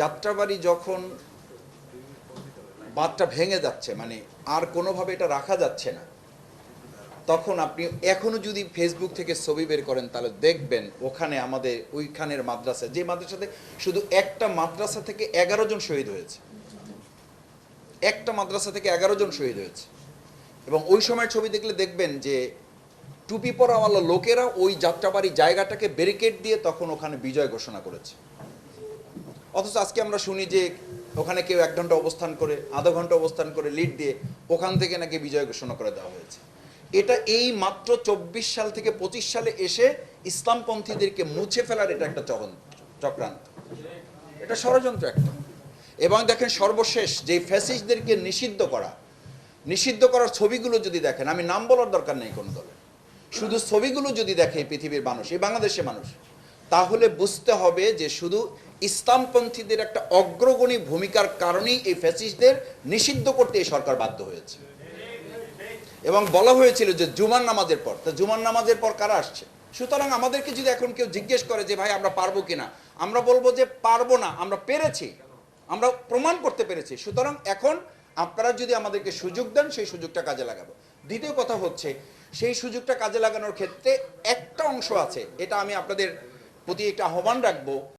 যাত্রাবাড়ি যখন বাঁধটা ভেঙে যাচ্ছে, মানে আর কোনোভাবে এটা রাখা যাচ্ছে না, তখন আপনি এখনো যদি ফেসবুক থেকে ছবি বের করেন তাহলে দেখবেন ওখানে আমাদের ওইখানের মাদ্রাসা, যে মাদ্রাসাতে শুধু একটা মাদ্রাসা থেকে 11 জন শহীদ হয়েছে, একটা মাদ্রাসা থেকে 11 জন শহীদ হয়েছে। এবং ওই সময়ের ছবি দেখলে দেখবেন যে টুপি পরাওয়ালা লোকেরা ওই যাত্রাবাড়ি জায়গাটাকে ব্যারিকেড দিয়ে তখন ওখানে বিজয় ঘোষণা করেছে। অথচ আজকে আমরা শুনি যে ওখানে কেউ 1 ঘন্টা অবস্থান করে, আধা ঘন্টা অবস্থান করে লিড দিয়ে ওখান থেকে নাকি বিজয় ঘোষণা করে দেওয়া হয়েছে। এটা এই মাত্র 24 সাল থেকে 25 সালে এসে ইসলামপন্থীদেরকে মুছে ফেলার এটা একটা চক্রান্ত, এটা ষড়যন্ত্র একটা। এবং দেখেন সর্বশেষ যে ফ্যাসিস্টদেরকে নিষিদ্ধ করার ছবিগুলো যদি দেখেন, আমি নাম বলার দরকার নেই কোনো দলে, শুধু ছবিগুলো যদি দেখে এই পৃথিবীর মানুষ, এই বাংলাদেশের মানুষ, তাহলে বুঝতে হবে যে শুধু ইসলামপন্থীদের একটা অগ্রগণী ভূমিকার কারণেই এই ফ্যাসিস্টদের নিষিদ্ধ করতে এই সরকার বাধ্য হয়েছে। এবং বলা হয়েছিল যে জুমার নামাজের পর, তা জুমার নামাজের পর কারা আসছে? সুতরাং আমাদেরকে যদি এখন কেউ জিজ্ঞেস করে যে ভাই আমরা পারবো কিনা, আমরা বলবো যে পারবো না, আমরা পেরেছি, আমরা প্রমাণ করতে পেরেছি। সুতরাং এখন আপনারা যদি আমাদেরকে সুযোগ দেন সেই সুযোগটা কাজে লাগাবো। দ্বিতীয় কথা হচ্ছে, সেই সুযোগটা কাজে লাগানোর ক্ষেত্রে একটা অংশ আছে, এটা আমি আপনাদের প্রতি একটা আহ্বান রাখবো।